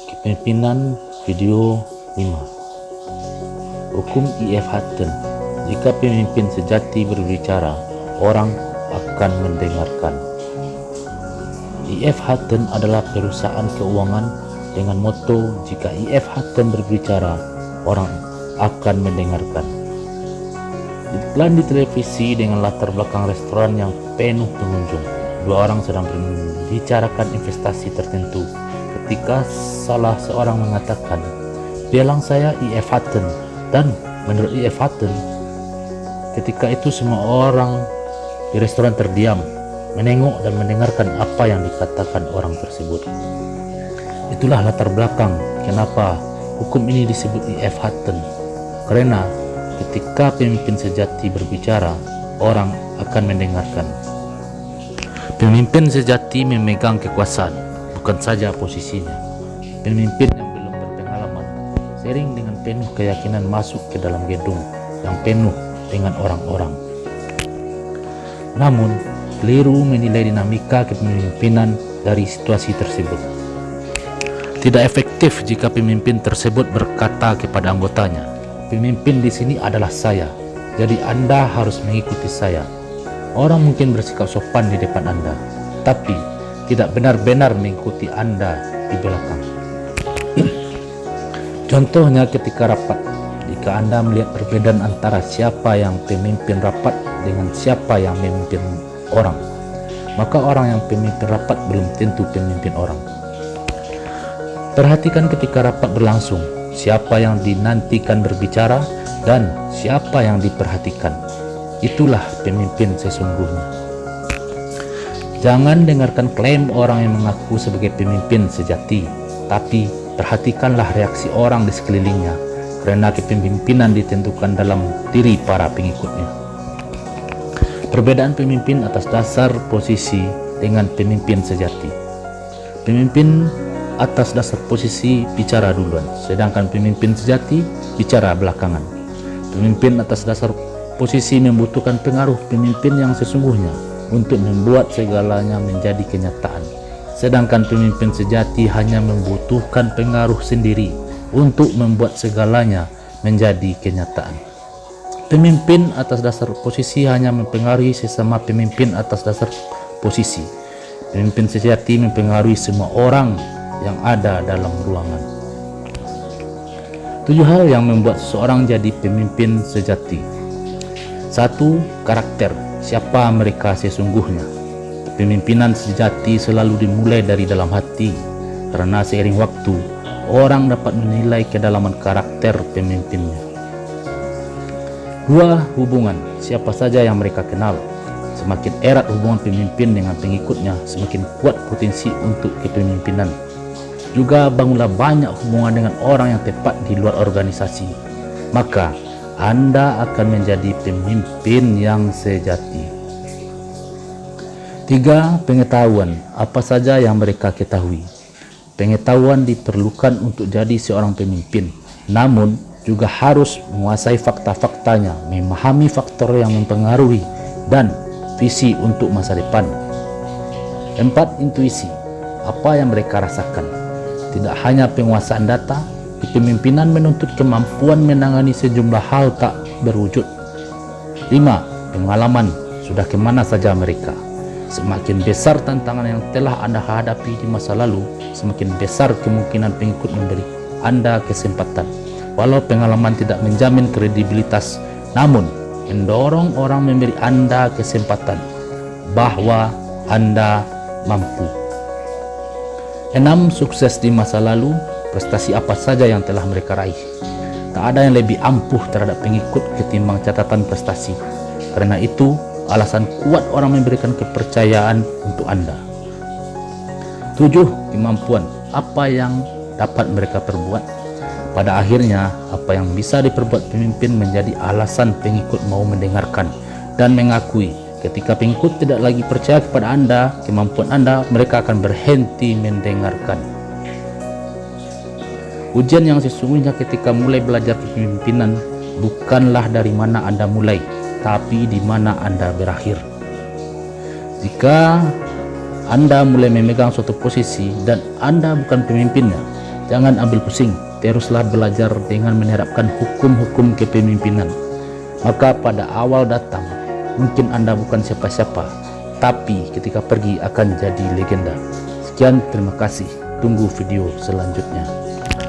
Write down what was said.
Kepemimpinan video 5. Hukum I.F. Hutton. Jika pemimpin sejati berbicara, orang akan mendengarkan. I.F. Hutton adalah perusahaan keuangan dengan moto, jika I.F. Hutton berbicara, orang akan mendengarkan. Iklan di televisi dengan latar belakang restoran yang penuh pengunjung. Dua orang sedang membicarakan investasi tertentu ketika salah seorang mengatakan, "Bilang saya I.F. Hutton." Dan menurut I.F. Hutton, ketika itu semua orang di restoran terdiam, menengok dan mendengarkan apa yang dikatakan orang tersebut. Itulah latar belakang kenapa hukum ini disebut I.F. Hutton, karena ketika pemimpin sejati berbicara, orang akan mendengarkan. Pemimpin sejati memegang kekuasaan, bukan saja posisinya. Pemimpin yang belum berpengalaman sering dengan penuh keyakinan masuk ke dalam gedung yang penuh dengan orang-orang. Namun, keliru menilai dinamika kepemimpinan dari situasi tersebut. Tidak efektif jika pemimpin tersebut berkata kepada anggotanya, "Pemimpin di sini adalah saya, jadi Anda harus mengikuti saya." Orang mungkin bersikap sopan di depan Anda, tapi tidak benar-benar mengikuti Anda di belakang. Contohnya ketika rapat, jika Anda melihat perbedaan antara siapa yang pemimpin rapat dengan siapa yang memimpin orang, maka orang yang pemimpin rapat belum tentu pemimpin orang. Perhatikan ketika rapat berlangsung, siapa yang dinantikan berbicara dan siapa yang diperhatikan. Itulah pemimpin sesungguhnya. Jangan dengarkan klaim orang yang mengaku sebagai pemimpin sejati, tapi perhatikanlah reaksi orang di sekelilingnya, karena kepemimpinan ditentukan dalam diri para pengikutnya. Perbedaan pemimpin atas dasar posisi dengan pemimpin sejati. Pemimpin atas dasar posisi bicara duluan, sedangkan pemimpin sejati bicara belakangan. Pemimpin atas dasar posisi membutuhkan pengaruh pemimpin yang sesungguhnya untuk membuat segalanya menjadi kenyataan, sedangkan pemimpin sejati hanya membutuhkan pengaruh sendiri untuk membuat segalanya menjadi kenyataan. Pemimpin atas dasar posisi hanya mempengaruhi sesama pemimpin atas dasar posisi. Pemimpin sejati mempengaruhi semua orang yang ada dalam ruangan. 7 hal yang membuat seseorang jadi pemimpin sejati. 1. Karakter. Siapa mereka sesungguhnya. Pemimpinan sejati selalu dimulai dari dalam hati, karena seiring waktu orang dapat menilai kedalaman karakter pemimpinnya. 2. Hubungan. Siapa saja yang mereka kenal. Semakin erat hubungan pemimpin dengan pengikutnya, semakin kuat potensi untuk kepemimpinan. Juga bangunlah banyak hubungan dengan orang yang tepat di luar organisasi, maka Anda akan menjadi pemimpin yang sejati. 3. Pengetahuan. Apa saja yang mereka ketahui. Pengetahuan diperlukan untuk jadi seorang pemimpin, namun juga harus menguasai fakta-faktanya, memahami faktor yang mempengaruhi, dan visi untuk masa depan. 4. Intuisi. Apa yang mereka rasakan. Tidak hanya penguasaan data, kepemimpinan menuntut kemampuan menangani sejumlah hal tak berwujud. 5. Pengalaman. Sudah kemana saja mereka. Semakin besar tantangan yang telah Anda hadapi di masa lalu, semakin besar kemungkinan pengikut memberi Anda kesempatan. Walau pengalaman tidak menjamin kredibilitas, namun mendorong orang memberi Anda kesempatan bahwa Anda mampu. 6. Sukses di masa lalu. Prestasi apa saja yang telah mereka raih. Tak ada yang lebih ampuh terhadap pengikut ketimbang catatan prestasi. Karena itu, alasan kuat orang memberikan kepercayaan untuk Anda. 7. Kemampuan. Apa yang dapat mereka perbuat. Pada akhirnya, apa yang bisa diperbuat pemimpin menjadi alasan pengikut mau mendengarkan dan mengakui. Ketika pengikut tidak lagi percaya kepada Anda, kemampuan Anda, mereka akan berhenti mendengarkan. Ujian yang sesungguhnya ketika mulai belajar kepemimpinan bukanlah dari mana Anda mulai, tapi di mana Anda berakhir. Jika Anda mulai memegang suatu posisi dan Anda bukan pemimpinnya, jangan ambil pusing. Teruslah belajar dengan menerapkan hukum-hukum kepemimpinan. Maka pada awal datang, mungkin Anda bukan siapa-siapa, tapi ketika pergi akan jadi legenda. Sekian, terima kasih. Tunggu video selanjutnya.